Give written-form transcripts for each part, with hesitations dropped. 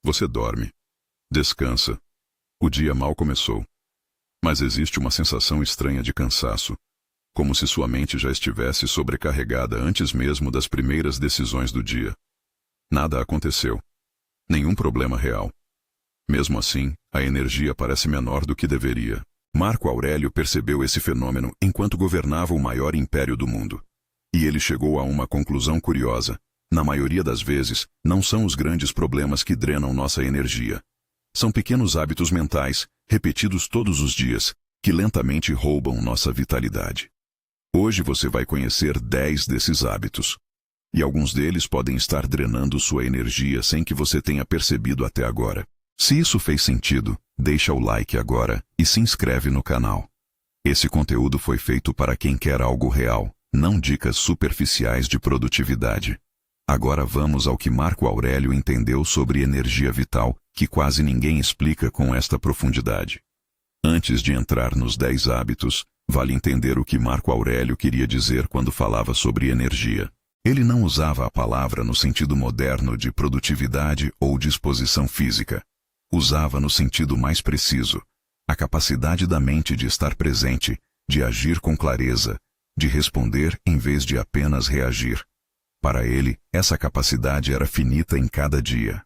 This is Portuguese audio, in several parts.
Você dorme. Descansa. O dia mal começou. Mas existe uma sensação estranha de cansaço, como se sua mente já estivesse sobrecarregada antes mesmo das primeiras decisões do dia. Nada aconteceu. Nenhum problema real. Mesmo assim, a energia parece menor do que deveria. Marco Aurélio percebeu esse fenômeno enquanto governava o maior império do mundo. E ele chegou a uma conclusão curiosa. Na maioria das vezes, não são os grandes problemas que drenam nossa energia. São pequenos hábitos mentais, repetidos todos os dias, que lentamente roubam nossa vitalidade. Hoje você vai conhecer 10 desses hábitos. E alguns deles podem estar drenando sua energia sem que você tenha percebido até agora. Se isso fez sentido, deixa o like agora e se inscreve no canal. Esse conteúdo foi feito para quem quer algo real, não dicas superficiais de produtividade. Agora vamos ao que Marco Aurélio entendeu sobre energia vital, que quase ninguém explica com esta profundidade. Antes de entrar nos 10 hábitos, vale entender o que Marco Aurélio queria dizer quando falava sobre energia. Ele não usava a palavra no sentido moderno de produtividade ou disposição física. Usava no sentido mais preciso, a capacidade da mente de estar presente, de agir com clareza, de responder em vez de apenas reagir. Para ele, essa capacidade era finita em cada dia.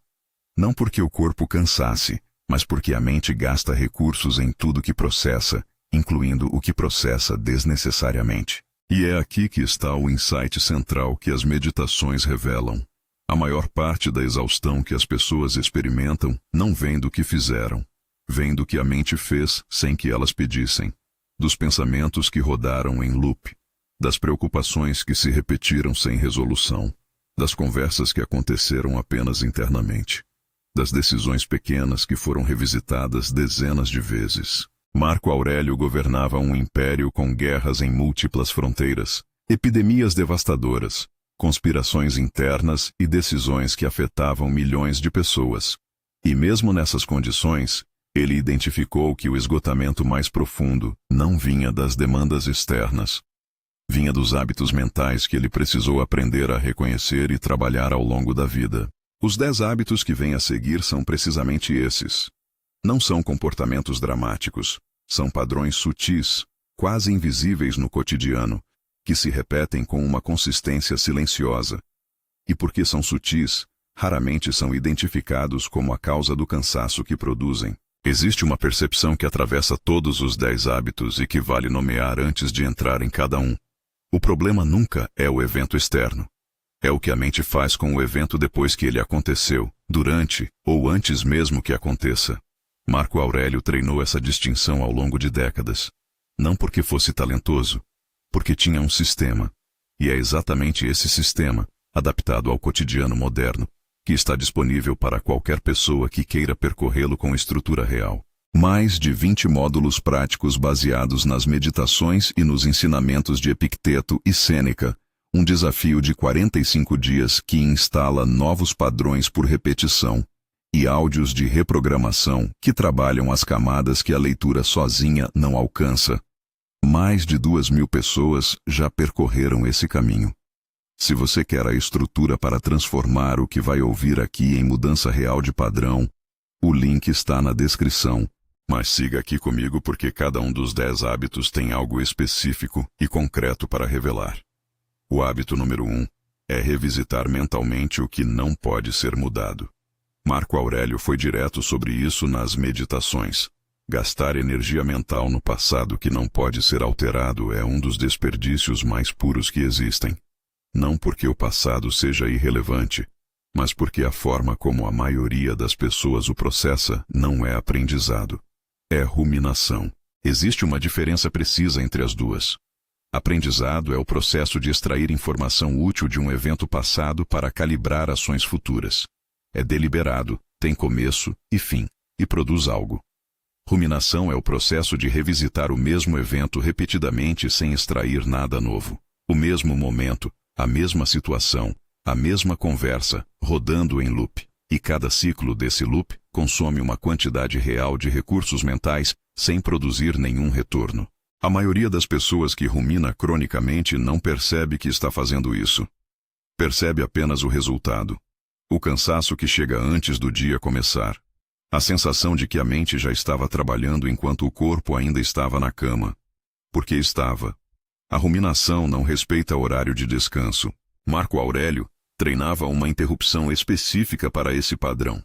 Não porque o corpo cansasse, mas porque a mente gasta recursos em tudo que processa, incluindo o que processa desnecessariamente. E é aqui que está o insight central que as meditações revelam. A maior parte da exaustão que as pessoas experimentam não vem do que fizeram. Vem do que a mente fez sem que elas pedissem. Dos pensamentos que rodaram em loop. Das preocupações que se repetiram sem resolução. Das conversas que aconteceram apenas internamente. Das decisões pequenas que foram revisitadas dezenas de vezes. Marco Aurélio governava um império com guerras em múltiplas fronteiras, epidemias devastadoras, conspirações internas e decisões que afetavam milhões de pessoas. E mesmo nessas condições, ele identificou que o esgotamento mais profundo não vinha das demandas externas. Vinha dos hábitos mentais que ele precisou aprender a reconhecer e trabalhar ao longo da vida. Os 10 hábitos que vêm a seguir são precisamente esses. Não são comportamentos dramáticos, são padrões sutis, quase invisíveis no cotidiano, que se repetem com uma consistência silenciosa. E porque são sutis, raramente são identificados como a causa do cansaço que produzem. Existe uma percepção que atravessa todos os 10 hábitos e que vale nomear antes de entrar em cada um. O problema nunca é o evento externo. É o que a mente faz com o evento depois que ele aconteceu, durante ou antes mesmo que aconteça. Marco Aurélio treinou essa distinção ao longo de décadas. Não porque fosse talentoso, porque tinha um sistema. E é exatamente esse sistema, adaptado ao cotidiano moderno, que está disponível para qualquer pessoa que queira percorrê-lo com estrutura real. Mais de 20 módulos práticos baseados nas meditações e nos ensinamentos de Epicteto e Sêneca, um desafio de 45 dias que instala novos padrões por repetição, e áudios de reprogramação que trabalham as camadas que a leitura sozinha não alcança. Mais de 2.000 pessoas já percorreram esse caminho. Se você quer a estrutura para transformar o que vai ouvir aqui em mudança real de padrão, o link está na descrição. Mas siga aqui comigo porque cada um dos 10 hábitos tem algo específico e concreto para revelar. O hábito número 1 é revisitar mentalmente o que não pode ser mudado. Marco Aurélio foi direto sobre isso nas meditações. Gastar energia mental no passado que não pode ser alterado é um dos desperdícios mais puros que existem. Não porque o passado seja irrelevante, mas porque a forma como a maioria das pessoas o processa não é aprendizado. É ruminação. Existe uma diferença precisa entre as duas. Aprendizado é o processo de extrair informação útil de um evento passado para calibrar ações futuras. É deliberado, tem começo e fim, e produz algo. Ruminação é o processo de revisitar o mesmo evento repetidamente sem extrair nada novo. O mesmo momento, a mesma situação, a mesma conversa, rodando em loop. E cada ciclo desse loop consome uma quantidade real de recursos mentais sem produzir nenhum retorno. A maioria das pessoas que rumina cronicamente não percebe que está fazendo isso. Percebe apenas o resultado. O cansaço que chega antes do dia começar. A sensação de que a mente já estava trabalhando enquanto o corpo ainda estava na cama. Porque estava. A ruminação não respeita horário de descanso. Marco Aurélio treinava uma interrupção específica para esse padrão.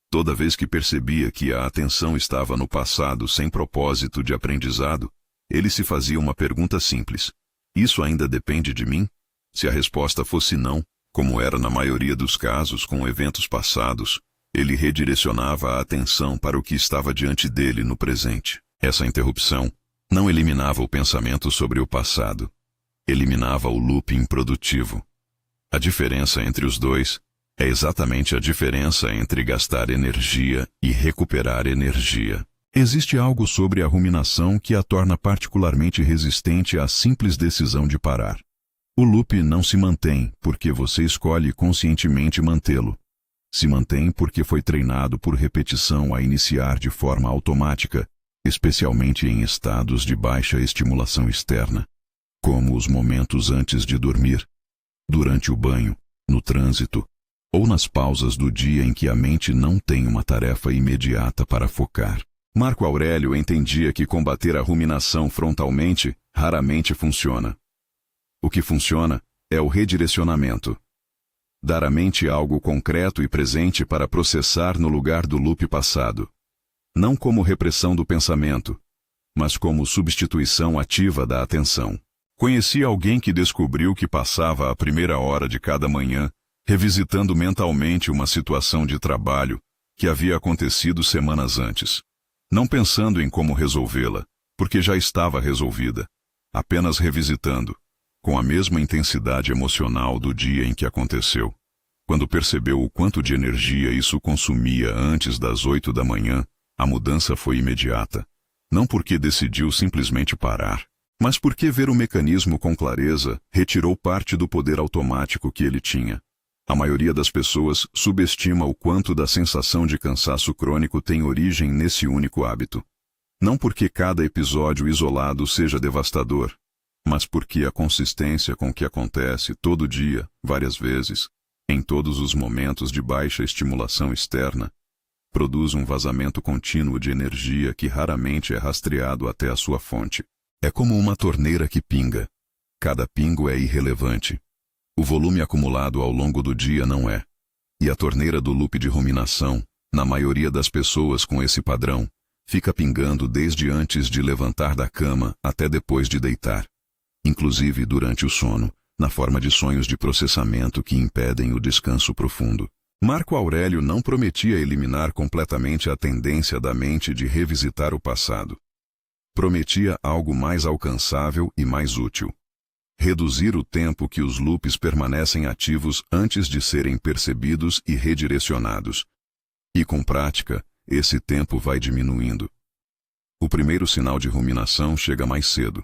Toda vez que percebia que a atenção estava no passado sem propósito de aprendizado, ele se fazia uma pergunta simples: isso ainda depende de mim? Se a resposta fosse não, como era na maioria dos casos com eventos passados, ele redirecionava a atenção para o que estava diante dele no presente. Essa interrupção não eliminava o pensamento sobre o passado. Eliminava o loop improdutivo. A diferença entre os dois é exatamente a diferença entre gastar energia e recuperar energia. Existe algo sobre a ruminação que a torna particularmente resistente à simples decisão de parar. O loop não se mantém porque você escolhe conscientemente mantê-lo. Se mantém porque foi treinado por repetição a iniciar de forma automática, especialmente em estados de baixa estimulação externa, como os momentos antes de dormir, durante o banho, no trânsito, ou nas pausas do dia em que a mente não tem uma tarefa imediata para focar. Marco Aurélio entendia que combater a ruminação frontalmente raramente funciona. O que funciona é o redirecionamento. Dar à mente algo concreto e presente para processar no lugar do loop passado. Não como repressão do pensamento, mas como substituição ativa da atenção. Conheci alguém que descobriu que passava a primeira hora de cada manhã revisitando mentalmente uma situação de trabalho que havia acontecido semanas antes. Não pensando em como resolvê-la, porque já estava resolvida, apenas revisitando, com a mesma intensidade emocional do dia em que aconteceu. Quando percebeu o quanto de energia isso consumia antes das 8 da manhã, a mudança foi imediata. Não porque decidiu simplesmente parar, mas porque ver o mecanismo com clareza retirou parte do poder automático que ele tinha. A maioria das pessoas subestima o quanto da sensação de cansaço crônico tem origem nesse único hábito. Não porque cada episódio isolado seja devastador, mas porque a consistência com que acontece todo dia, várias vezes, em todos os momentos de baixa estimulação externa, produz um vazamento contínuo de energia que raramente é rastreado até a sua fonte. É como uma torneira que pinga. Cada pingo é irrelevante. O volume acumulado ao longo do dia não é. E a torneira do loop de ruminação, na maioria das pessoas com esse padrão, fica pingando desde antes de levantar da cama até depois de deitar. Inclusive durante o sono, na forma de sonhos de processamento que impedem o descanso profundo. Marco Aurélio não prometia eliminar completamente a tendência da mente de revisitar o passado. Prometia algo mais alcançável e mais útil. Reduzir o tempo que os loops permanecem ativos antes de serem percebidos e redirecionados. E com prática, esse tempo vai diminuindo. O primeiro sinal de ruminação chega mais cedo.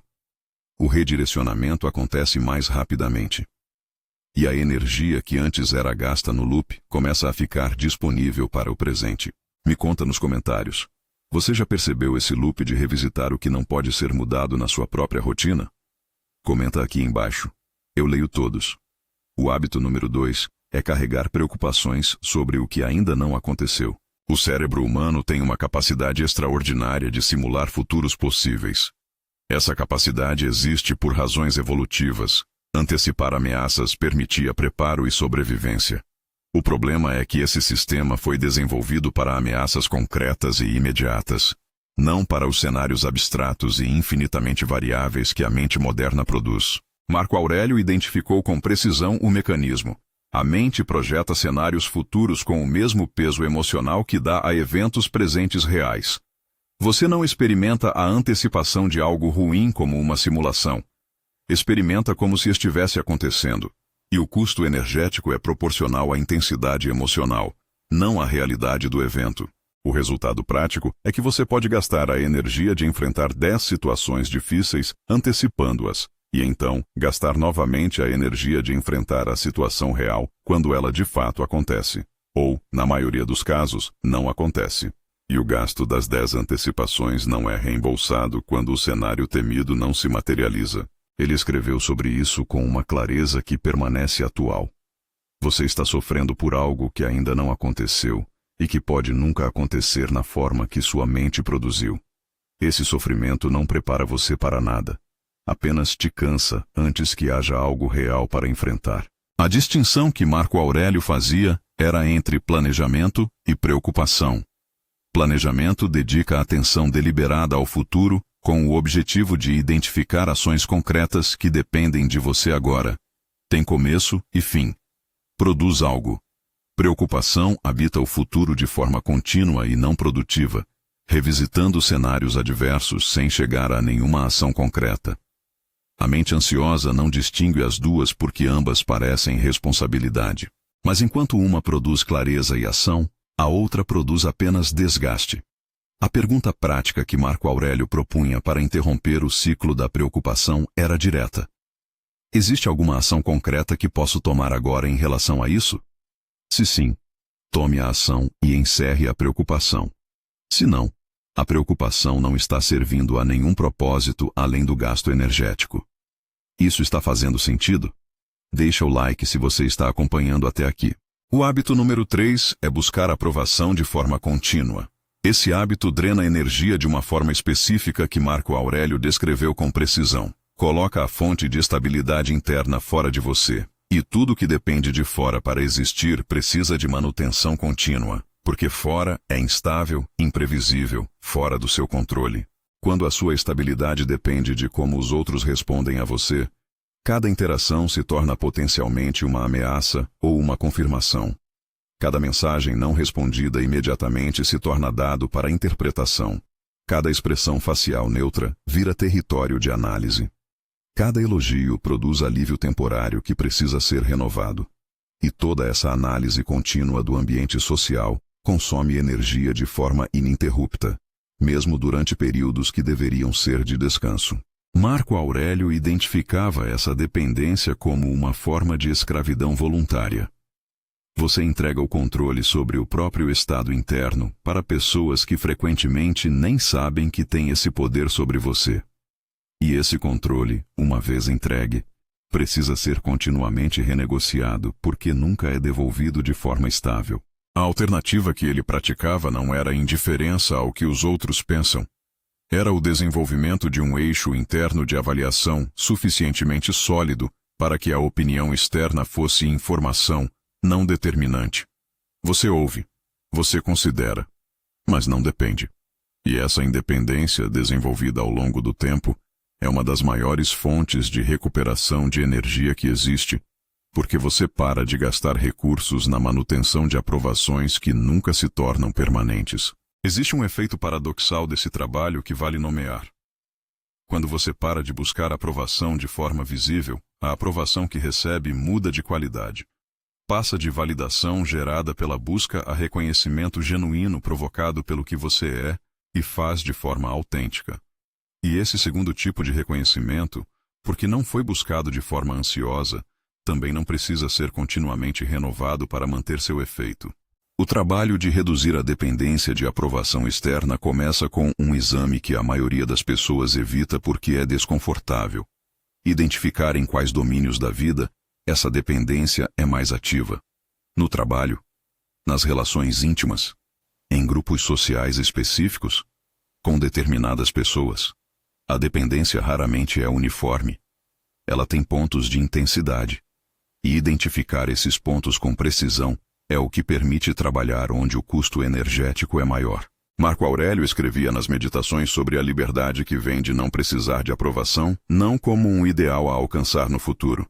O redirecionamento acontece mais rapidamente. E a energia que antes era gasta no loop começa a ficar disponível para o presente. Me conta nos comentários. Você já percebeu esse loop de revisitar o que não pode ser mudado na sua própria rotina? Comenta aqui embaixo. Eu leio todos. O hábito número 2 é carregar preocupações sobre o que ainda não aconteceu. O cérebro humano tem uma capacidade extraordinária de simular futuros possíveis. Essa capacidade existe por razões evolutivas. Antecipar ameaças permitia preparo e sobrevivência. O problema é que esse sistema foi desenvolvido para ameaças concretas e imediatas, não para os cenários abstratos e infinitamente variáveis que a mente moderna produz. Marco Aurélio identificou com precisão o mecanismo. A mente projeta cenários futuros com o mesmo peso emocional que dá a eventos presentes reais. Você não experimenta a antecipação de algo ruim como uma simulação. Experimenta como se estivesse acontecendo. E o custo energético é proporcional à intensidade emocional, não à realidade do evento. O resultado prático é que você pode gastar a energia de enfrentar 10 situações difíceis antecipando-as, e então gastar novamente a energia de enfrentar a situação real quando ela de fato acontece. Ou, na maioria dos casos, não acontece. E o gasto das 10 antecipações não é reembolsado quando o cenário temido não se materializa. Ele escreveu sobre isso com uma clareza que permanece atual. Você está sofrendo por algo que ainda não aconteceu e que pode nunca acontecer na forma que sua mente produziu. Esse sofrimento não prepara você para nada. Apenas te cansa antes que haja algo real para enfrentar. A distinção que Marco Aurélio fazia era entre planejamento e preocupação. Planejamento dedica atenção deliberada ao futuro com o objetivo de identificar ações concretas que dependem de você agora. Tem começo e fim. Produz algo. Preocupação habita o futuro de forma contínua e não produtiva, revisitando cenários adversos sem chegar a nenhuma ação concreta. A mente ansiosa não distingue as duas porque ambas parecem responsabilidade. Mas enquanto uma produz clareza e ação, a outra produz apenas desgaste. A pergunta prática que Marco Aurélio propunha para interromper o ciclo da preocupação era direta. Existe alguma ação concreta que posso tomar agora em relação a isso? Se sim, tome a ação e encerre a preocupação. Se não, a preocupação não está servindo a nenhum propósito além do gasto energético. Isso está fazendo sentido? Deixa o like se você está acompanhando até aqui. O hábito número 3 é buscar aprovação de forma contínua. Esse hábito drena energia de uma forma específica que Marco Aurélio descreveu com precisão. Coloca a fonte de estabilidade interna fora de você. E tudo que depende de fora para existir precisa de manutenção contínua, porque fora é instável, imprevisível, fora do seu controle. Quando a sua estabilidade depende de como os outros respondem a você, cada interação se torna potencialmente uma ameaça ou uma confirmação. Cada mensagem não respondida imediatamente se torna dado para interpretação. Cada expressão facial neutra vira território de análise. Cada elogio produz alívio temporário que precisa ser renovado. E toda essa análise contínua do ambiente social consome energia de forma ininterrupta, mesmo durante períodos que deveriam ser de descanso. Marco Aurélio identificava essa dependência como uma forma de escravidão voluntária. Você entrega o controle sobre o próprio estado interno para pessoas que frequentemente nem sabem que têm esse poder sobre você. E esse controle, uma vez entregue, precisa ser continuamente renegociado porque nunca é devolvido de forma estável. A alternativa que ele praticava não era a indiferença ao que os outros pensam. Era o desenvolvimento de um eixo interno de avaliação suficientemente sólido para que a opinião externa fosse informação, não determinante. Você ouve, você considera, mas não depende. E essa independência, desenvolvida ao longo do tempo, é uma das maiores fontes de recuperação de energia que existe, porque você para de gastar recursos na manutenção de aprovações que nunca se tornam permanentes. Existe um efeito paradoxal desse trabalho que vale nomear. Quando você para de buscar aprovação de forma visível, a aprovação que recebe muda de qualidade. Passa de validação gerada pela busca a reconhecimento genuíno provocado pelo que você é e faz de forma autêntica. E esse segundo tipo de reconhecimento, porque não foi buscado de forma ansiosa, também não precisa ser continuamente renovado para manter seu efeito. O trabalho de reduzir a dependência de aprovação externa começa com um exame que a maioria das pessoas evita porque é desconfortável. Identificar em quais domínios da vida essa dependência é mais ativa. No trabalho, nas relações íntimas, em grupos sociais específicos, com determinadas pessoas. A dependência raramente é uniforme. Ela tem pontos de intensidade. E identificar esses pontos com precisão é o que permite trabalhar onde o custo energético é maior. Marco Aurélio escrevia nas Meditações sobre a liberdade que vem de não precisar de aprovação, não como um ideal a alcançar no futuro,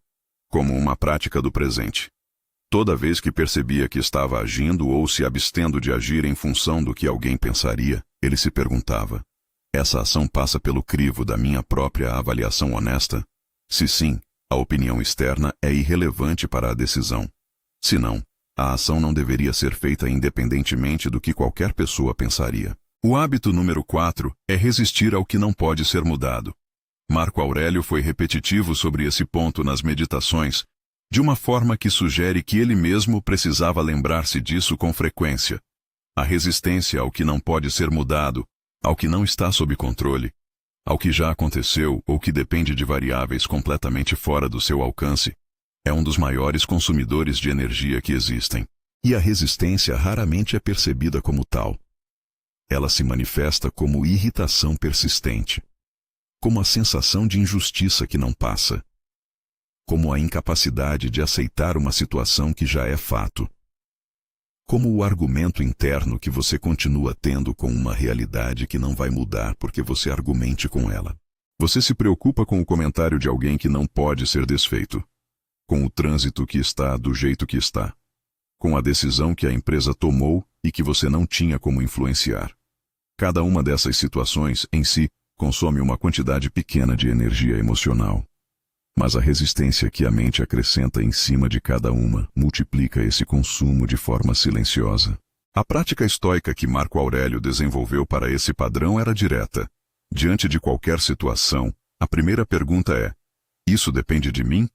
como uma prática do presente. Toda vez que percebia que estava agindo ou se abstendo de agir em função do que alguém pensaria, ele se perguntava: essa ação passa pelo crivo da minha própria avaliação honesta? Se sim, a opinião externa é irrelevante para a decisão. Se não, a ação não deveria ser feita independentemente do que qualquer pessoa pensaria. O hábito número 4 é resistir ao que não pode ser mudado. Marco Aurélio foi repetitivo sobre esse ponto nas Meditações, de uma forma que sugere que ele mesmo precisava lembrar-se disso com frequência. A resistência ao que não pode ser mudado, ao que não está sob controle, ao que já aconteceu ou que depende de variáveis completamente fora do seu alcance, É um dos maiores consumidores de energia que existem. E a resistência raramente é percebida como tal. Ela se manifesta como irritação persistente, como a sensação de injustiça que não passa, como a incapacidade de aceitar uma situação que já é fato, como o argumento interno que você continua tendo com uma realidade que não vai mudar porque você argumente com ela. Você se preocupa com o comentário de alguém que não pode ser desfeito, com o trânsito que está do jeito que está, com a decisão que a empresa tomou e que você não tinha como influenciar. Cada uma dessas situações, em si, consome uma quantidade pequena de energia emocional. Mas a resistência que a mente acrescenta em cima de cada uma multiplica esse consumo de forma silenciosa. A prática estoica que Marco Aurélio desenvolveu para esse padrão era direta. Diante de qualquer situação, a primeira pergunta é: isso depende de mim?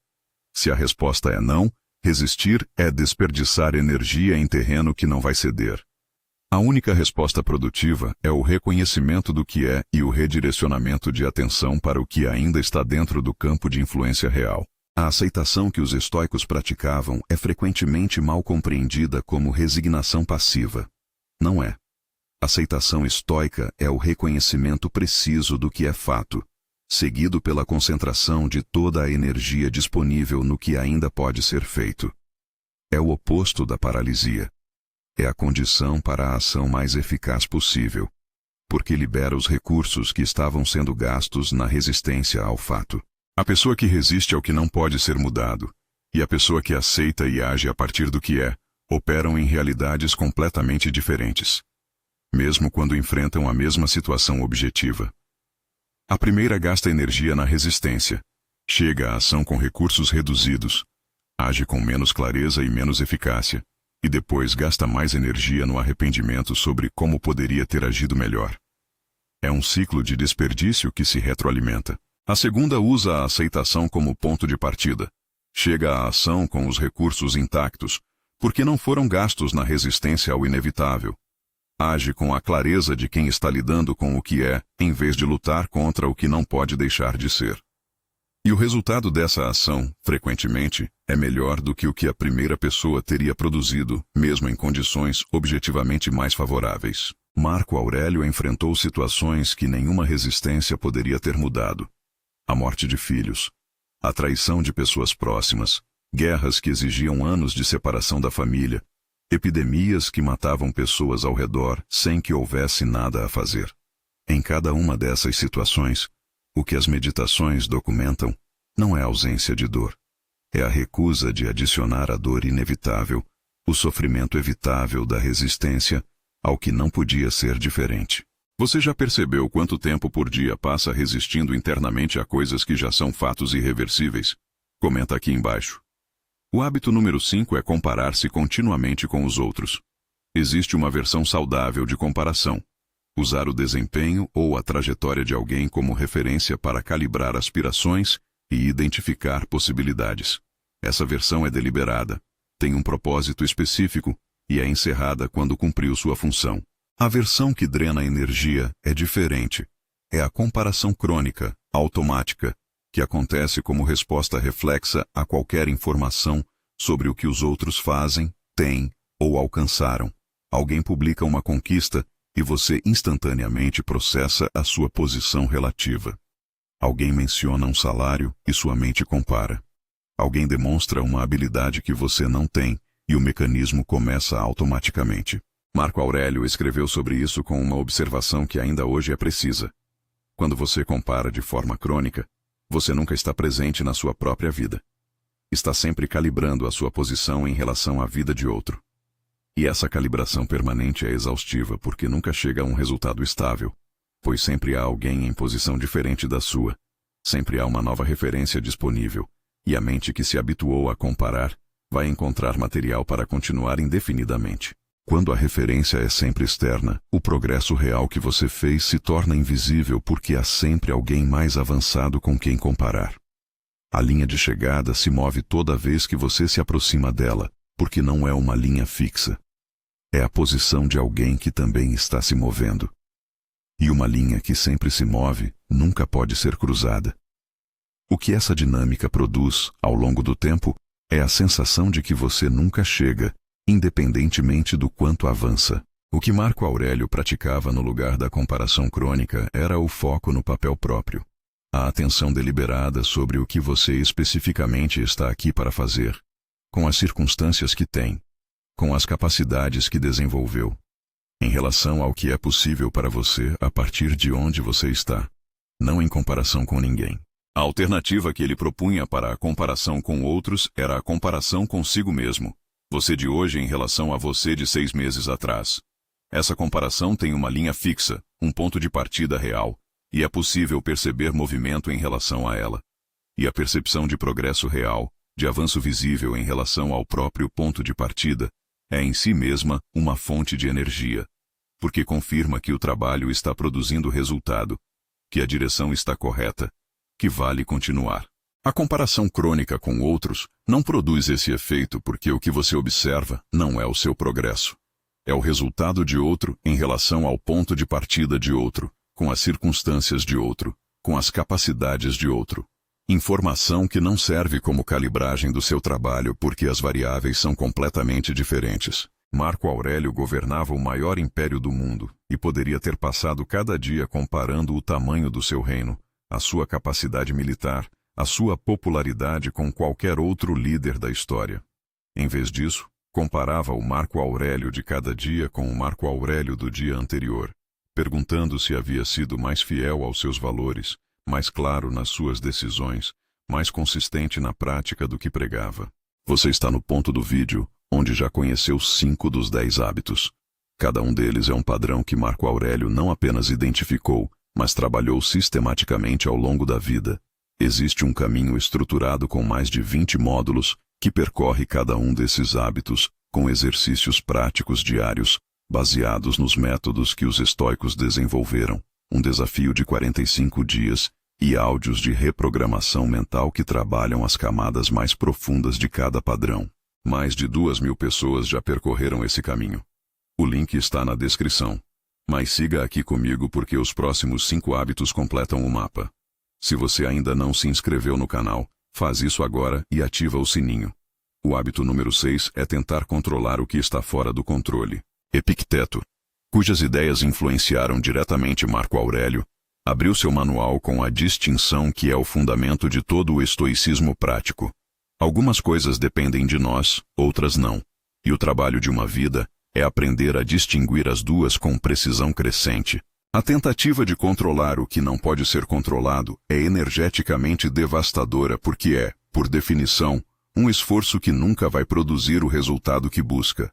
Se a resposta é não, resistir é desperdiçar energia em terreno que não vai ceder. A única resposta produtiva é o reconhecimento do que é e o redirecionamento de atenção para o que ainda está dentro do campo de influência real. A aceitação que os estoicos praticavam é frequentemente mal compreendida como resignação passiva. Não é. Aceitação estoica é o reconhecimento preciso do que é fato, seguido pela concentração de toda a energia disponível no que ainda pode ser feito. É o oposto da paralisia. É a condição para a ação mais eficaz possível, porque libera os recursos que estavam sendo gastos na resistência ao fato. A pessoa que resiste ao que não pode ser mudado, e a pessoa que aceita e age a partir do que é, operam em realidades completamente diferentes, mesmo quando enfrentam a mesma situação objetiva. A primeira gasta energia na resistência, chega à ação com recursos reduzidos, age com menos clareza e menos eficácia, e depois gasta mais energia no arrependimento sobre como poderia ter agido melhor. É um ciclo de desperdício que se retroalimenta. A segunda usa a aceitação como ponto de partida. Chega à ação com os recursos intactos, porque não foram gastos na resistência ao inevitável. Age com a clareza de quem está lidando com o que é, em vez de lutar contra o que não pode deixar de ser. E o resultado dessa ação, frequentemente, é melhor do que o que a primeira pessoa teria produzido, mesmo em condições objetivamente mais favoráveis. Marco Aurélio enfrentou situações que nenhuma resistência poderia ter mudado. A morte de filhos, a traição de pessoas próximas, guerras que exigiam anos de separação da família, epidemias que matavam pessoas ao redor sem que houvesse nada a fazer. Em cada uma dessas situações, o que as meditações documentam não é a ausência de dor. É a recusa de adicionar a dor inevitável, o sofrimento evitável da resistência ao que não podia ser diferente. Você já percebeu quanto tempo por dia passa resistindo internamente a coisas que já são fatos irreversíveis? Comenta aqui embaixo. O hábito número 5 é comparar-se continuamente com os outros. Existe uma versão saudável de comparação. Usar o desempenho ou a trajetória de alguém como referência para calibrar aspirações e identificar possibilidades. Essa versão é deliberada, tem um propósito específico e é encerrada quando cumpriu sua função. A versão que drena energia é diferente. É a comparação crônica, automática, que acontece como resposta reflexa a qualquer informação sobre o que os outros fazem, têm ou alcançaram. Alguém publica uma conquista e você instantaneamente processa a sua posição relativa. Alguém menciona um salário e sua mente compara. Alguém demonstra uma habilidade que você não tem e o mecanismo começa automaticamente. Marco Aurélio escreveu sobre isso com uma observação que ainda hoje é precisa. Quando você compara de forma crônica, você nunca está presente na sua própria vida. Está sempre calibrando a sua posição em relação à vida de outro. E essa calibração permanente é exaustiva porque nunca chega a um resultado estável, pois sempre há alguém em posição diferente da sua, sempre há uma nova referência disponível, e a mente que se habituou a comparar vai encontrar material para continuar indefinidamente. Quando a referência é sempre externa, o progresso real que você fez se torna invisível porque há sempre alguém mais avançado com quem comparar. A linha de chegada se move toda vez que você se aproxima dela, porque não é uma linha fixa. É a posição de alguém que também está se movendo. E uma linha que sempre se move nunca pode ser cruzada. O que essa dinâmica produz, ao longo do tempo, É a sensação de que você nunca chega, independentemente do quanto avança. O que Marco Aurélio praticava no lugar da comparação crônica era o foco no papel próprio. A atenção deliberada sobre o que você especificamente está aqui para fazer, com as circunstâncias que tem, com as capacidades que desenvolveu, em relação ao que é possível para você a partir de onde você está, não em comparação com ninguém. A alternativa que ele propunha para a comparação com outros era a comparação consigo mesmo, você de hoje em relação a você de 6 meses atrás. Essa comparação tem uma linha fixa, um ponto de partida real, e é possível perceber movimento em relação a ela. E a percepção de progresso real, de avanço visível em relação ao próprio ponto de partida, é em si mesma uma fonte de energia, porque confirma que o trabalho está produzindo resultado, que a direção está correta, que vale continuar. A comparação crônica com outros não produz esse efeito porque o que você observa não é o seu progresso. É o resultado de outro em relação ao ponto de partida de outro, com as circunstâncias de outro, com as capacidades de outro. Informação que não serve como calibragem do seu trabalho porque as variáveis são completamente diferentes. Marco Aurélio governava o maior império do mundo e poderia ter passado cada dia comparando o tamanho do seu reino, a sua capacidade militar, a sua popularidade com qualquer outro líder da história. Em vez disso, comparava o Marco Aurélio de cada dia com o Marco Aurélio do dia anterior, perguntando se havia sido mais fiel aos seus valores, mais claro nas suas decisões, mais consistente na prática do que pregava. Você está no ponto do vídeo onde já conheceu 5 dos 10 hábitos. Cada um deles é um padrão que Marco Aurélio não apenas identificou, mas trabalhou sistematicamente ao longo da vida. Existe um caminho estruturado com mais de 20 módulos que percorre cada um desses hábitos, com exercícios práticos diários, baseados nos métodos que os estoicos desenvolveram, um desafio de 45 dias e áudios de reprogramação mental que trabalham as camadas mais profundas de cada padrão. Mais de 2.000 pessoas já percorreram esse caminho. O link está na descrição. Mas siga aqui comigo porque os próximos 5 hábitos completam o mapa. Se você ainda não se inscreveu no canal, faz isso agora e ativa o sininho. O hábito número 6 é tentar controlar o que está fora do controle. Epicteto, cujas ideias influenciaram diretamente Marco Aurélio, abriu seu manual com a distinção que é o fundamento de todo o estoicismo prático. Algumas coisas dependem de nós, outras não. E o trabalho de uma vida é aprender a distinguir as duas com precisão crescente. A tentativa de controlar o que não pode ser controlado é energeticamente devastadora porque é, por definição, um esforço que nunca vai produzir o resultado que busca.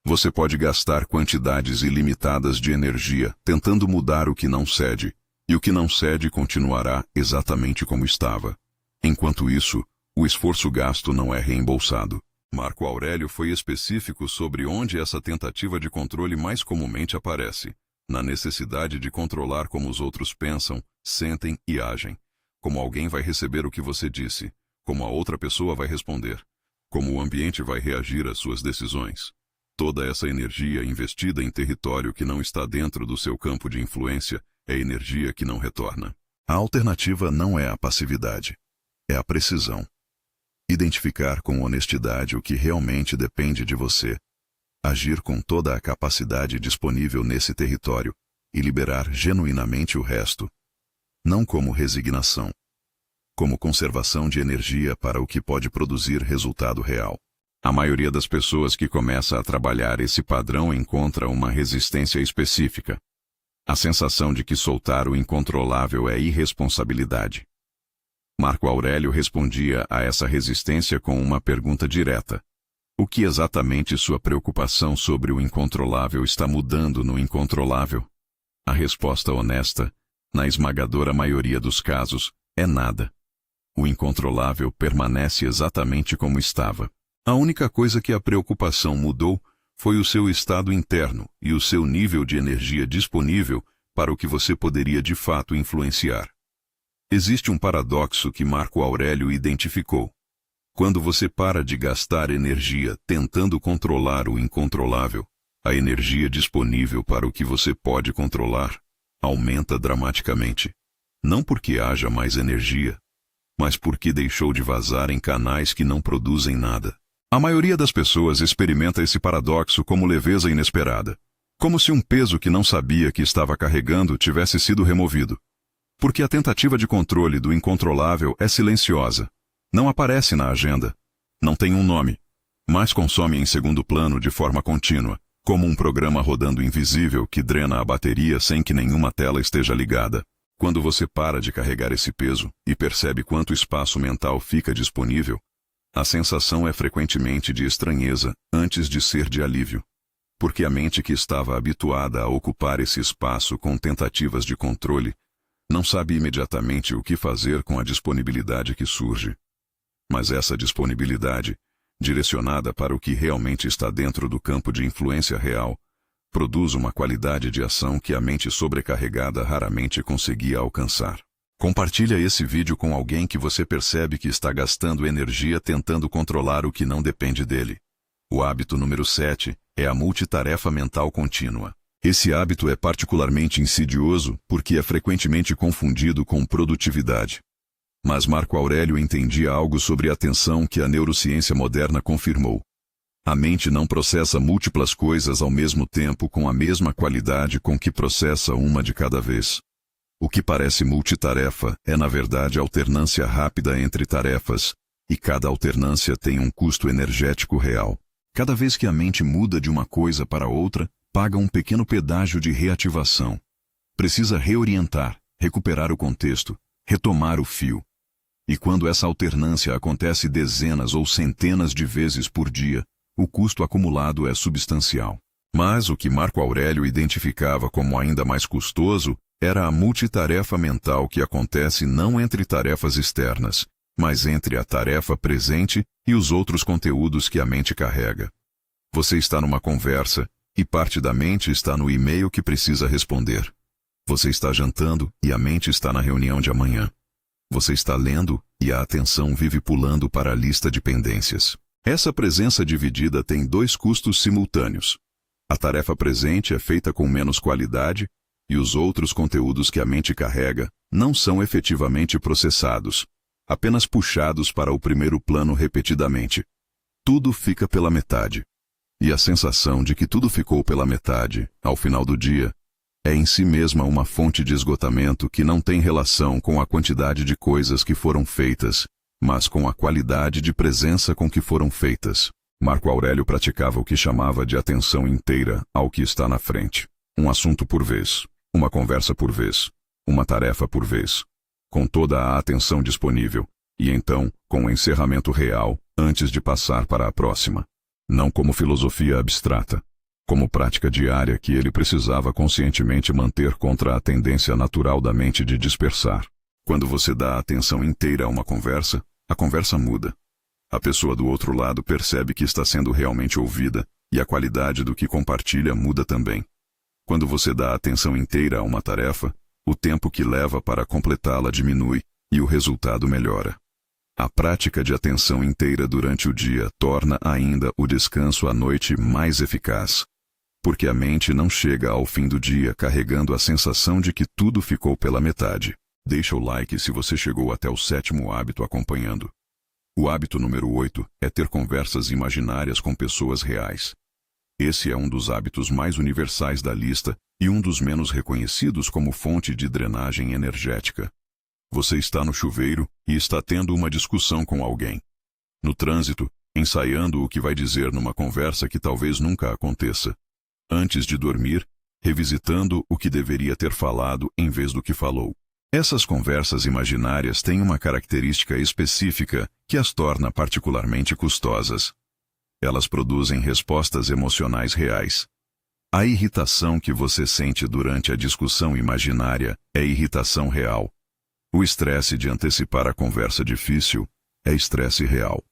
Você pode gastar quantidades ilimitadas de energia tentando mudar o que não cede, e o que não cede continuará exatamente como estava. Enquanto isso, o esforço gasto não é reembolsado. Marco Aurélio foi específico sobre onde essa tentativa de controle mais comumente aparece, na necessidade de controlar como os outros pensam, sentem e agem, como alguém vai receber o que você disse, como a outra pessoa vai responder, como o ambiente vai reagir às suas decisões. Toda essa energia investida em território que não está dentro do seu campo de influência é energia que não retorna. A alternativa não é a passividade, é a precisão. Identificar com honestidade o que realmente depende de você, agir com toda a capacidade disponível nesse território e liberar genuinamente o resto, não como resignação, como conservação de energia para o que pode produzir resultado real. A maioria das pessoas que começa a trabalhar esse padrão encontra uma resistência específica. A sensação de que soltar o incontrolável é irresponsabilidade. Marco Aurélio respondia a essa resistência com uma pergunta direta. O que exatamente sua preocupação sobre o incontrolável está mudando no incontrolável? A resposta honesta, na esmagadora maioria dos casos, é nada. O incontrolável permanece exatamente como estava. A única coisa que a preocupação mudou foi o seu estado interno e o seu nível de energia disponível para o que você poderia de fato influenciar. Existe um paradoxo que Marco Aurélio identificou. Quando você para de gastar energia tentando controlar o incontrolável, a energia disponível para o que você pode controlar aumenta dramaticamente. Não porque haja mais energia, mas porque deixou de vazar em canais que não produzem nada. A maioria das pessoas experimenta esse paradoxo como leveza inesperada, como se um peso que não sabia que estava carregando tivesse sido removido. Porque a tentativa de controle do incontrolável é silenciosa, não aparece na agenda, não tem um nome, mas consome em segundo plano de forma contínua, como um programa rodando invisível que drena a bateria sem que nenhuma tela esteja ligada. Quando você para de carregar esse peso e percebe quanto espaço mental fica disponível, a sensação é frequentemente de estranheza antes de ser de alívio. Porque a mente que estava habituada a ocupar esse espaço com tentativas de controle, não sabe imediatamente o que fazer com a disponibilidade que surge. Mas essa disponibilidade, direcionada para o que realmente está dentro do campo de influência real, produz uma qualidade de ação que a mente sobrecarregada raramente conseguia alcançar. Compartilha esse vídeo com alguém que você percebe que está gastando energia tentando controlar o que não depende dele. O hábito número 7 é a multitarefa mental contínua. Esse hábito é particularmente insidioso porque é frequentemente confundido com produtividade. Mas Marco Aurélio entendia algo sobre a atenção que a neurociência moderna confirmou. A mente não processa múltiplas coisas ao mesmo tempo com a mesma qualidade com que processa uma de cada vez. O que parece multitarefa é na verdade alternância rápida entre tarefas, e cada alternância tem um custo energético real. Cada vez que a mente muda de uma coisa para outra, paga um pequeno pedágio de reativação. Precisa reorientar, recuperar o contexto, retomar o fio. E quando essa alternância acontece dezenas ou centenas de vezes por dia, o custo acumulado é substancial. Mas o que Marco Aurélio identificava como ainda mais custoso era a multitarefa mental que acontece não entre tarefas externas, mas entre a tarefa presente e os outros conteúdos que a mente carrega. Você está numa conversa, e parte da mente está no e-mail que precisa responder. Você está jantando, e a mente está na reunião de amanhã. Você está lendo, e a atenção vive pulando para a lista de pendências. Essa presença dividida tem dois custos simultâneos. A tarefa presente é feita com menos qualidade, e os outros conteúdos que a mente carrega não são efetivamente processados, apenas puxados para o primeiro plano repetidamente. Tudo fica pela metade. E a sensação de que tudo ficou pela metade, ao final do dia, é em si mesma uma fonte de esgotamento que não tem relação com a quantidade de coisas que foram feitas, mas com a qualidade de presença com que foram feitas. Marco Aurélio praticava o que chamava de atenção inteira ao que está na frente. Um assunto por vez, uma conversa por vez, uma tarefa por vez, com toda a atenção disponível, e então, com o encerramento real, antes de passar para a próxima. Não como filosofia abstrata, como prática diária que ele precisava conscientemente manter contra a tendência natural da mente de dispersar. Quando você dá a atenção inteira a uma conversa, a conversa muda. A pessoa do outro lado percebe que está sendo realmente ouvida, e a qualidade do que compartilha muda também. Quando você dá a atenção inteira a uma tarefa, o tempo que leva para completá-la diminui, e o resultado melhora. A prática de atenção inteira durante o dia torna ainda o descanso à noite mais eficaz. Porque a mente não chega ao fim do dia carregando a sensação de que tudo ficou pela metade. Deixa o like se você chegou até o 7º hábito acompanhando. O hábito número 8 é ter conversas imaginárias com pessoas reais. Esse é um dos hábitos mais universais da lista e um dos menos reconhecidos como fonte de drenagem energética. Você está no chuveiro e está tendo uma discussão com alguém. No trânsito, ensaiando o que vai dizer numa conversa que talvez nunca aconteça. Antes de dormir, revisitando o que deveria ter falado em vez do que falou. Essas conversas imaginárias têm uma característica específica que as torna particularmente custosas. Elas produzem respostas emocionais reais. A irritação que você sente durante a discussão imaginária é irritação real. O estresse de antecipar a conversa difícil é estresse real.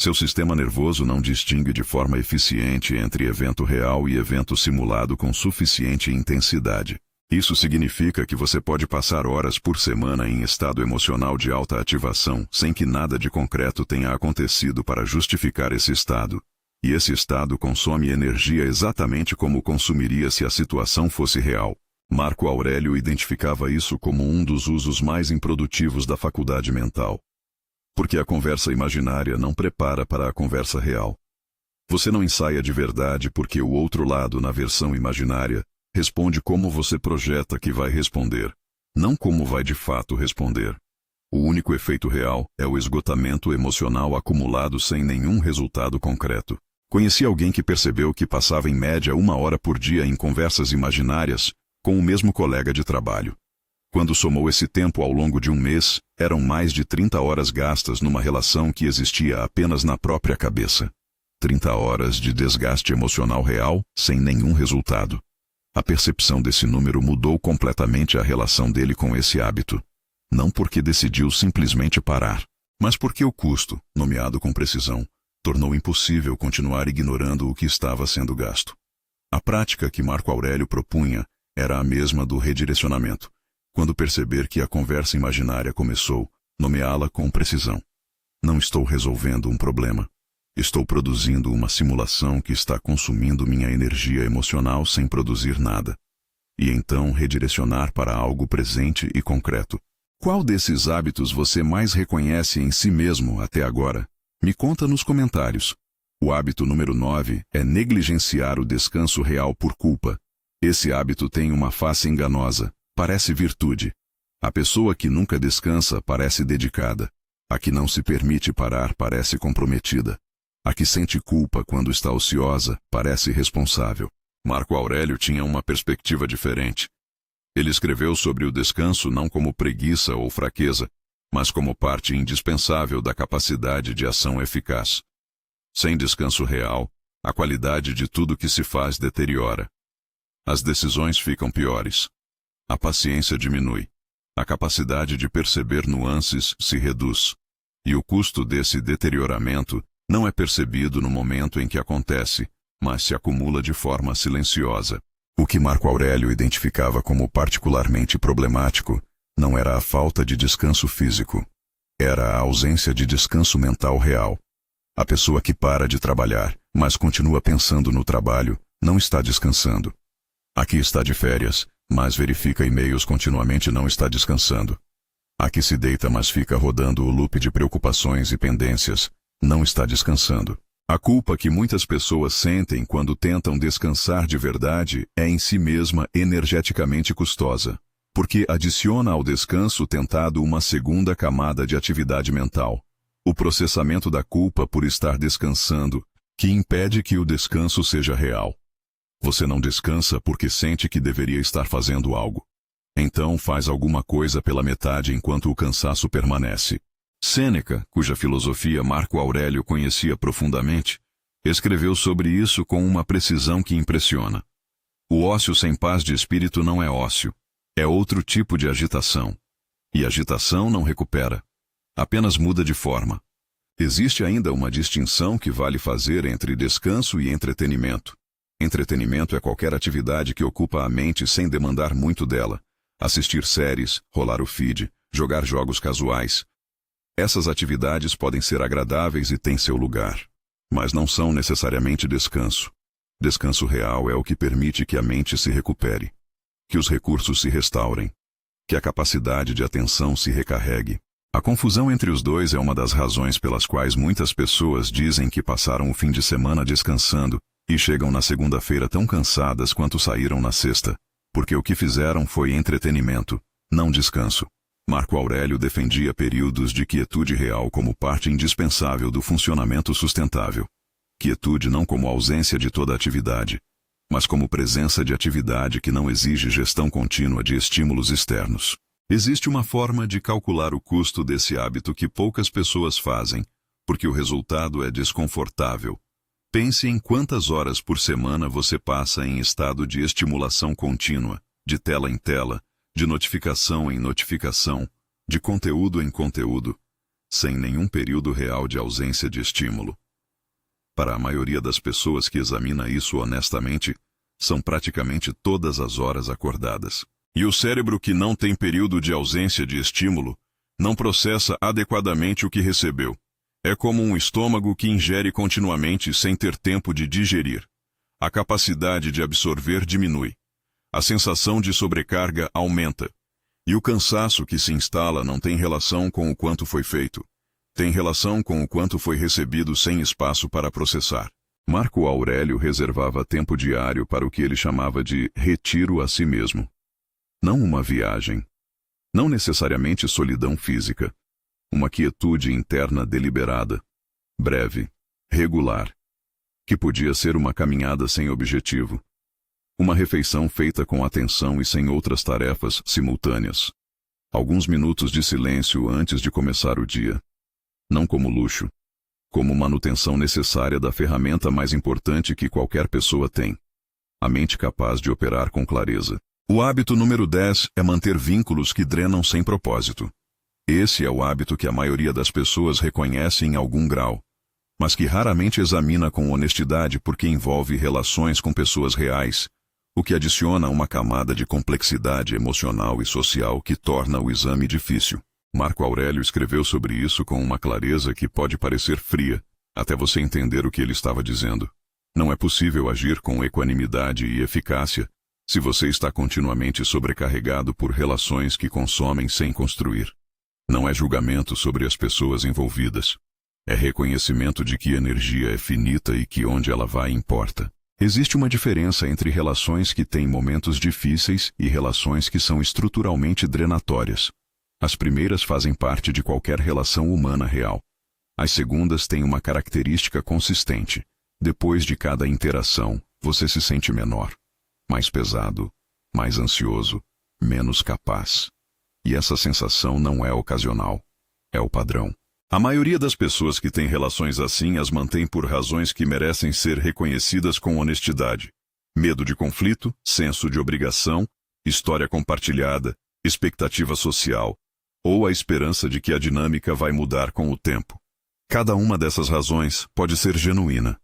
Seu sistema nervoso não distingue de forma eficiente entre evento real e evento simulado com suficiente intensidade. Isso significa que você pode passar horas por semana em estado emocional de alta ativação sem que nada de concreto tenha acontecido para justificar esse estado. E esse estado consome energia exatamente como consumiria se a situação fosse real. Marco Aurélio identificava isso como um dos usos mais improdutivos da faculdade mental. Porque a conversa imaginária não prepara para a conversa real. Você não ensaia de verdade porque o outro lado, na versão imaginária, responde como você projeta que vai responder, não como vai de fato responder. O único efeito real é o esgotamento emocional acumulado sem nenhum resultado concreto. Conheci alguém que percebeu que passava em média 1 hora por dia em conversas imaginárias com o mesmo colega de trabalho. Quando somou esse tempo ao longo de um mês, eram mais de 30 horas gastas numa relação que existia apenas na própria cabeça. 30 horas de desgaste emocional real, sem nenhum resultado. A percepção desse número mudou completamente a relação dele com esse hábito. Não porque decidiu simplesmente parar, mas porque o custo, nomeado com precisão, tornou impossível continuar ignorando o que estava sendo gasto. A prática que Marco Aurélio propunha era a mesma do redirecionamento. Quando perceber que a conversa imaginária começou, nomeá-la com precisão. Não estou resolvendo um problema. Estou produzindo uma simulação que está consumindo minha energia emocional sem produzir nada. E então redirecionar para algo presente e concreto. Qual desses hábitos você mais reconhece em si mesmo até agora? Me conta nos comentários. O hábito número 9 é negligenciar o descanso real por culpa. Esse hábito tem uma face enganosa, parece virtude. A pessoa que nunca descansa parece dedicada. A que não se permite parar parece comprometida. A que sente culpa quando está ociosa parece responsável. Marco Aurélio tinha uma perspectiva diferente. Ele escreveu sobre o descanso não como preguiça ou fraqueza, mas como parte indispensável da capacidade de ação eficaz. Sem descanso real, a qualidade de tudo que se faz deteriora. As decisões ficam piores. A paciência diminui. A capacidade de perceber nuances se reduz. E o custo desse deterioramento não é percebido no momento em que acontece, mas se acumula de forma silenciosa. O que Marco Aurélio identificava como particularmente problemático não era a falta de descanso físico. Era a ausência de descanso mental real. A pessoa que para de trabalhar, mas continua pensando no trabalho, não está descansando. A que está de férias, mas verifica e-mails continuamente não está descansando. A que se deita mas fica rodando o loop de preocupações e pendências, não está descansando. A culpa que muitas pessoas sentem quando tentam descansar de verdade é em si mesma energeticamente custosa, porque adiciona ao descanso tentado uma segunda camada de atividade mental, o processamento da culpa por estar descansando, que impede que o descanso seja real. Você não descansa porque sente que deveria estar fazendo algo. Então faz alguma coisa pela metade enquanto o cansaço permanece. Sêneca, cuja filosofia Marco Aurélio conhecia profundamente, escreveu sobre isso com uma precisão que impressiona. O ócio sem paz de espírito não é ócio, é outro tipo de agitação. E agitação não recupera, apenas muda de forma. Existe ainda uma distinção que vale fazer entre descanso e entretenimento. Entretenimento é qualquer atividade que ocupa a mente sem demandar muito dela. Assistir séries, rolar o feed, jogar jogos casuais. Essas atividades podem ser agradáveis e têm seu lugar, mas não são necessariamente descanso. Descanso real é o que permite que a mente se recupere, que os recursos se restaurem, que a capacidade de atenção se recarregue. A confusão entre os dois é uma das razões pelas quais muitas pessoas dizem que passaram o fim de semana descansando e chegam na segunda-feira tão cansadas quanto saíram na sexta, porque o que fizeram foi entretenimento, não descanso. Marco Aurélio defendia períodos de quietude real como parte indispensável do funcionamento sustentável. Quietude não como ausência de toda atividade, mas como presença de atividade que não exige gestão contínua de estímulos externos. Existe uma forma de calcular o custo desse hábito que poucas pessoas fazem, porque o resultado é desconfortável. Pense em quantas horas por semana você passa em estado de estimulação contínua, de tela em tela, de notificação em notificação, de conteúdo em conteúdo, sem nenhum período real de ausência de estímulo. Para a maioria das pessoas que examina isso honestamente, são praticamente todas as horas acordadas. E o cérebro que não tem período de ausência de estímulo, não processa adequadamente o que recebeu. É como um estômago que ingere continuamente sem ter tempo de digerir. A capacidade de absorver diminui. A sensação de sobrecarga aumenta. E o cansaço que se instala não tem relação com o quanto foi feito, Tem relação com o quanto foi recebido sem espaço para processar. Marco Aurélio reservava tempo diário para o que ele chamava de retiro a si mesmo. Não uma viagem. Não necessariamente solidão física. Uma quietude interna deliberada, breve, regular, que podia ser uma caminhada sem objetivo. Uma refeição feita com atenção e sem outras tarefas simultâneas. Alguns minutos de silêncio antes de começar o dia. Não como luxo, como manutenção necessária da ferramenta mais importante que qualquer pessoa tem. A mente capaz de operar com clareza. O hábito número 10 é manter vínculos que drenam sem propósito. Esse é o hábito que a maioria das pessoas reconhece em algum grau, mas que raramente examina com honestidade porque envolve relações com pessoas reais, o que adiciona uma camada de complexidade emocional e social que torna o exame difícil. Marco Aurélio escreveu sobre isso com uma clareza que pode parecer fria, até você entender o que ele estava dizendo. Não é possível agir com equanimidade e eficácia se você está continuamente sobrecarregado por relações que consomem sem construir. Não é julgamento sobre as pessoas envolvidas. É reconhecimento de que energia é finita e que onde ela vai importa. Existe uma diferença entre relações que têm momentos difíceis e relações que são estruturalmente drenatórias. As primeiras fazem parte de qualquer relação humana real. As segundas têm uma característica consistente. Depois de cada interação, você se sente menor, mais pesado, mais ansioso, menos capaz. E essa sensação não é ocasional, é o padrão. A maioria das pessoas que têm relações assim as mantém por razões que merecem ser reconhecidas com honestidade. Medo de conflito, senso de obrigação, história compartilhada, expectativa social, ou a esperança de que a dinâmica vai mudar com o tempo. Cada uma dessas razões pode ser genuína.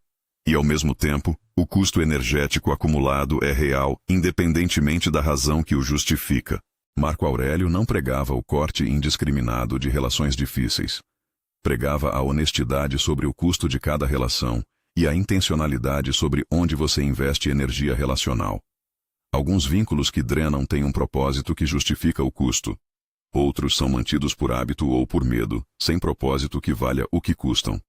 E, ao mesmo tempo, o custo energético acumulado é real, independentemente da razão que o justifica. Marco Aurélio não pregava o corte indiscriminado de relações difíceis. Pregava a honestidade sobre o custo de cada relação e a intencionalidade sobre onde você investe energia relacional. Alguns vínculos que drenam têm um propósito que justifica o custo. Outros são mantidos por hábito ou por medo, sem propósito que valha o que custam.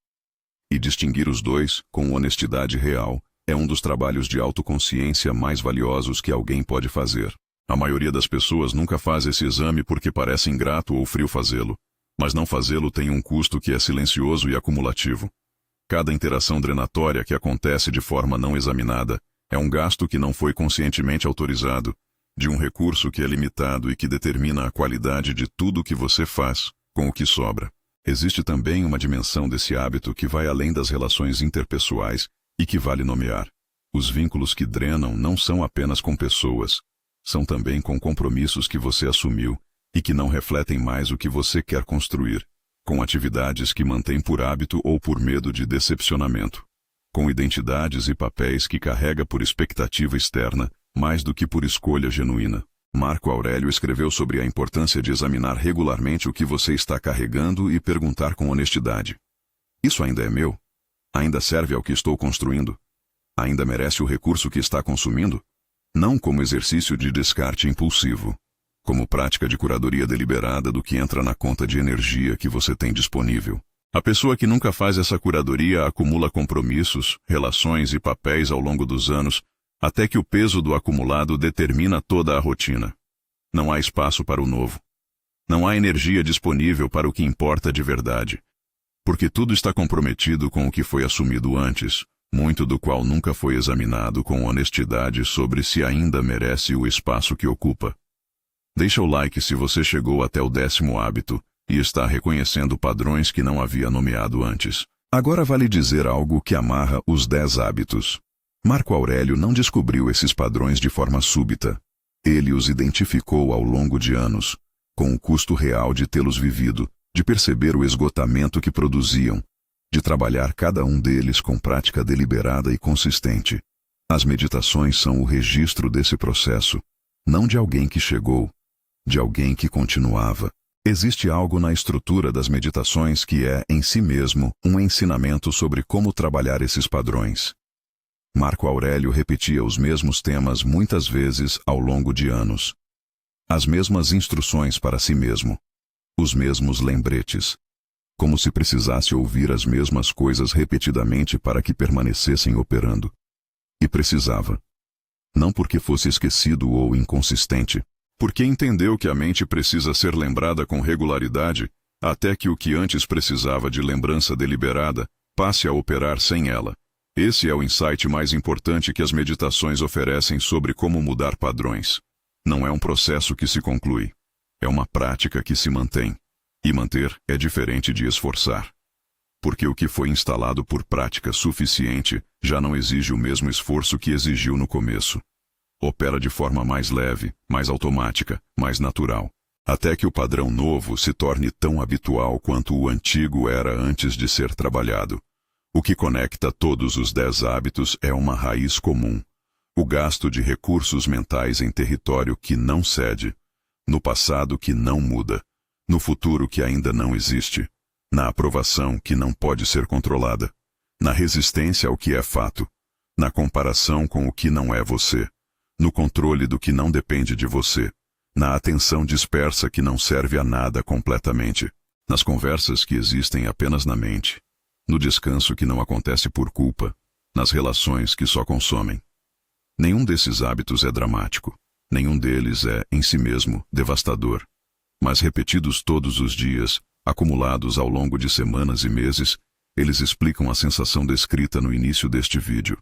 E distinguir os dois, com honestidade real, é um dos trabalhos de autoconsciência mais valiosos que alguém pode fazer. A maioria das pessoas nunca faz esse exame porque parece ingrato ou frio fazê-lo, mas não fazê-lo tem um custo que é silencioso e acumulativo. Cada interação drenatória que acontece de forma não examinada é um gasto que não foi conscientemente autorizado, de um recurso que é limitado e que determina a qualidade de tudo o que você faz com o que sobra. Existe também uma dimensão desse hábito que vai além das relações interpessoais e que vale nomear. Os vínculos que drenam não são apenas com pessoas, são também com compromissos que você assumiu e que não refletem mais o que você quer construir, com atividades que mantém por hábito ou por medo de decepcionamento, com identidades e papéis que carrega por expectativa externa, mais do que por escolha genuína. Marco Aurélio escreveu sobre a importância de examinar regularmente o que você está carregando e perguntar com honestidade: isso ainda é meu? Ainda serve ao que estou construindo? Ainda merece o recurso que está consumindo? Não como exercício de descarte impulsivo, como prática de curadoria deliberada do que entra na conta de energia que você tem disponível. A pessoa que nunca faz essa curadoria acumula compromissos, relações e papéis ao longo dos anos, até que o peso do acumulado determina toda a rotina. Não há espaço para o novo. Não há energia disponível para o que importa de verdade. Porque tudo está comprometido com o que foi assumido antes, muito do qual nunca foi examinado com honestidade sobre se ainda merece o espaço que ocupa. Deixa o like se você chegou até o 10º hábito e está reconhecendo padrões que não havia nomeado antes. Agora vale dizer algo que amarra os 10 hábitos. Marco Aurélio não descobriu esses padrões de forma súbita. Ele os identificou ao longo de anos, com o custo real de tê-los vivido, de perceber o esgotamento que produziam, de trabalhar cada um deles com prática deliberada e consistente. As meditações são o registro desse processo, não de alguém que chegou, de alguém que continuava. Existe algo na estrutura das meditações que é, em si mesmo, um ensinamento sobre como trabalhar esses padrões. Marco Aurélio repetia os mesmos temas muitas vezes ao longo de anos. As mesmas instruções para si mesmo. Os mesmos lembretes. como se precisasse ouvir as mesmas coisas repetidamente para que permanecessem operando. E precisava. Não porque fosse esquecido ou inconsistente, porque entendeu que a mente precisa ser lembrada com regularidade, até que o que antes precisava de lembrança deliberada passe a operar sem ela. Esse é o insight mais importante que as meditações oferecem sobre como mudar padrões. Não é um processo que se conclui. É uma prática que se mantém. E manter é diferente de esforçar. Porque o que foi instalado por prática suficiente já não exige o mesmo esforço que exigiu no começo. Opera de forma mais leve, mais automática, mais natural, até que o padrão novo se torne tão habitual quanto o antigo era antes de ser trabalhado. O que conecta todos os 10 hábitos é uma raiz comum: o gasto de recursos mentais em território que não cede, no passado que não muda, no futuro que ainda não existe, na aprovação que não pode ser controlada, na resistência ao que é fato, na comparação com o que não é você, no controle do que não depende de você, na atenção dispersa que não serve a nada completamente, nas conversas que existem apenas na mente, no descanso que não acontece por culpa, nas relações que só consomem. Nenhum desses hábitos é dramático, nenhum deles é, em si mesmo, devastador. Mas repetidos todos os dias, acumulados ao longo de semanas e meses, eles explicam a sensação descrita no início deste vídeo.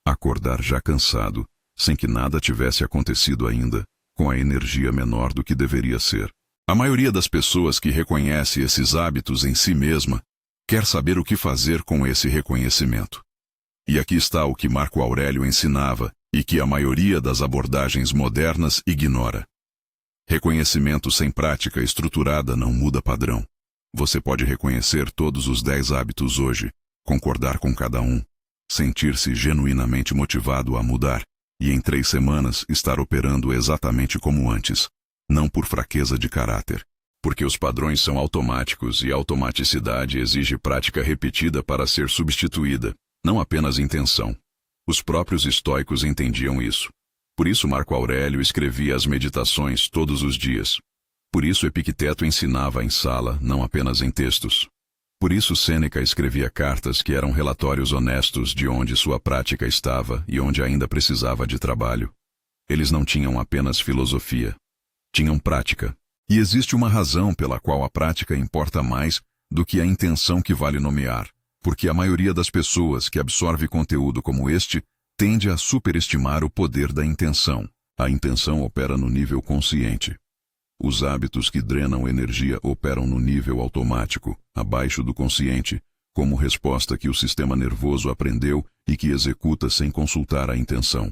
Acordar já cansado, sem que nada tivesse acontecido ainda, com a energia menor do que deveria ser. A maioria das pessoas que reconhece esses hábitos em si mesma quer saber o que fazer com esse reconhecimento. E aqui está o que Marco Aurélio ensinava e que a maioria das abordagens modernas ignora. Reconhecimento sem prática estruturada não muda padrão. Você pode reconhecer todos os 10 hábitos hoje, concordar com cada um, sentir-se genuinamente motivado a mudar, e em 3 semanas estar operando exatamente como antes, não por fraqueza de caráter, porque os padrões são automáticos e a automaticidade exige prática repetida para ser substituída, não apenas intenção. Os próprios estoicos entendiam isso. Por isso Marco Aurélio escrevia as meditações todos os dias. Por isso Epicteto ensinava em sala, não apenas em textos. Por isso Sêneca escrevia cartas que eram relatórios honestos de onde sua prática estava e onde ainda precisava de trabalho. Eles não tinham apenas filosofia. Tinham prática. E existe uma razão pela qual a prática importa mais do que a intenção que vale nomear. Porque a maioria das pessoas que absorve conteúdo como este tende a superestimar o poder da intenção. A intenção opera no nível consciente. Os hábitos que drenam energia operam no nível automático, abaixo do consciente, como resposta que o sistema nervoso aprendeu e que executa sem consultar a intenção.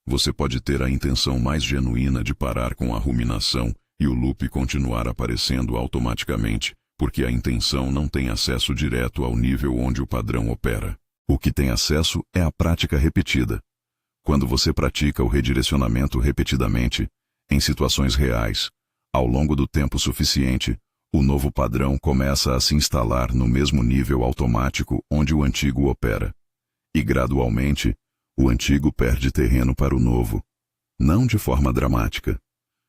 Você pode ter a intenção mais genuína de parar com a ruminação e o loop continuar aparecendo automaticamente, porque a intenção não tem acesso direto ao nível onde o padrão opera. O que tem acesso é a prática repetida. Quando você pratica o redirecionamento repetidamente, em situações reais, ao longo do tempo suficiente, o novo padrão começa a se instalar no mesmo nível automático onde o antigo opera. E gradualmente, o antigo perde terreno para o novo. Não de forma dramática,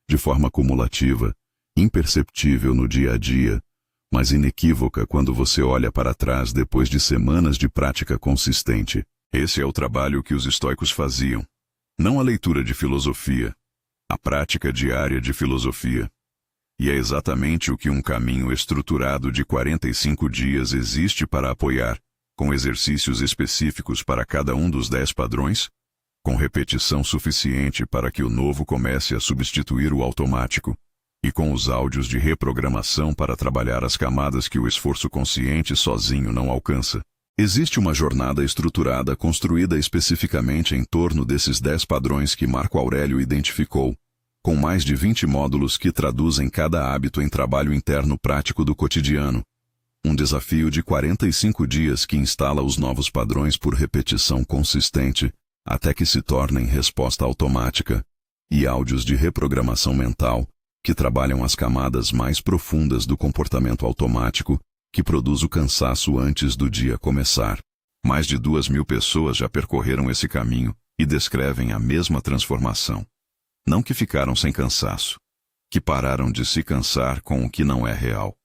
de forma cumulativa, imperceptível no dia a dia, mas inequívoca quando você olha para trás depois de semanas de prática consistente. Esse é o trabalho que os estoicos faziam. Não a leitura de filosofia, a prática diária de filosofia. E é exatamente o que um caminho estruturado de 45 dias existe para apoiar, com exercícios específicos para cada um dos 10 padrões, com repetição suficiente para que o novo comece a substituir o automático, e com os áudios de reprogramação para trabalhar as camadas que o esforço consciente sozinho não alcança. Existe uma jornada estruturada construída especificamente em torno desses 10 padrões que Marco Aurélio identificou, com mais de 20 módulos que traduzem cada hábito em trabalho interno prático do cotidiano. Um desafio de 45 dias que instala os novos padrões por repetição consistente, até que se tornem resposta automática, e áudios de reprogramação mental, que trabalham as camadas mais profundas do comportamento automático, que produz o cansaço antes do dia começar. Mais de 2.000 pessoas já percorreram esse caminho e descrevem a mesma transformação. Não que ficaram sem cansaço, que pararam de se cansar com o que não é real.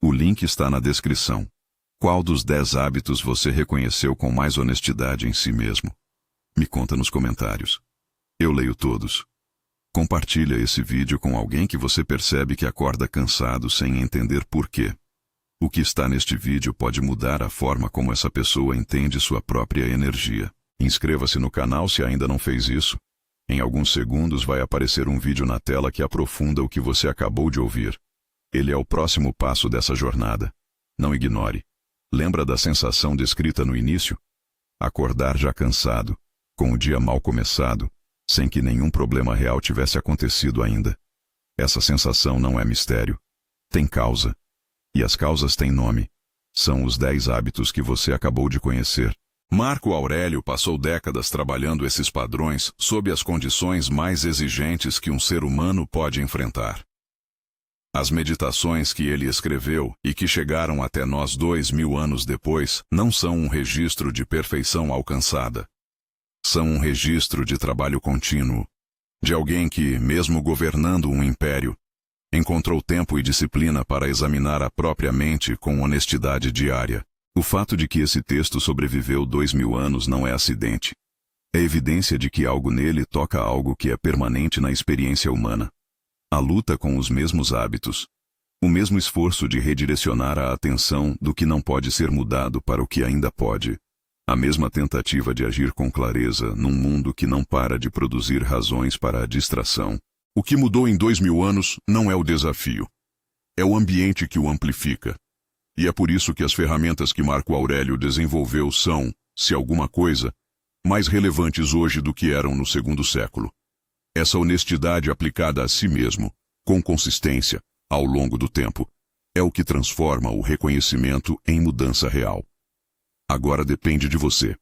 O link está na descrição. Qual dos 10 hábitos você reconheceu com mais honestidade em si mesmo? Me conta nos comentários. Eu leio todos. Compartilha esse vídeo com alguém que você percebe que acorda cansado sem entender por quê. O que está neste vídeo pode mudar a forma como essa pessoa entende sua própria energia. Inscreva-se no canal se ainda não fez isso. Em alguns segundos vai aparecer um vídeo na tela que aprofunda o que você acabou de ouvir. Ele é o próximo passo dessa jornada. Não ignore. Lembra da sensação descrita no início? Acordar já cansado, com o dia mal começado, sem que nenhum problema real tivesse acontecido ainda. Essa sensação não é mistério. Tem causa. E as causas têm nome. São os 10 hábitos que você acabou de conhecer. Marco Aurélio passou décadas trabalhando esses padrões sob as condições mais exigentes que um ser humano pode enfrentar. As meditações que ele escreveu e que chegaram até nós 2000 anos depois não são um registro de perfeição alcançada. São um registro de trabalho contínuo, de alguém que, mesmo governando um império, encontrou tempo e disciplina para examinar a própria mente com honestidade diária. O fato de que esse texto sobreviveu 2000 anos não é acidente. É evidência de que algo nele toca algo que é permanente na experiência humana. A luta com os mesmos hábitos. O mesmo esforço de redirecionar a atenção do que não pode ser mudado para o que ainda pode. A mesma tentativa de agir com clareza num mundo que não para de produzir razões para a distração. O que mudou em 2000 anos não é o desafio. É o ambiente que o amplifica. E é por isso que as ferramentas que Marco Aurélio desenvolveu são, se alguma coisa, mais relevantes hoje do que eram no segundo século. Essa honestidade aplicada a si mesmo, com consistência, ao longo do tempo, é o que transforma o reconhecimento em mudança real. Agora depende de você.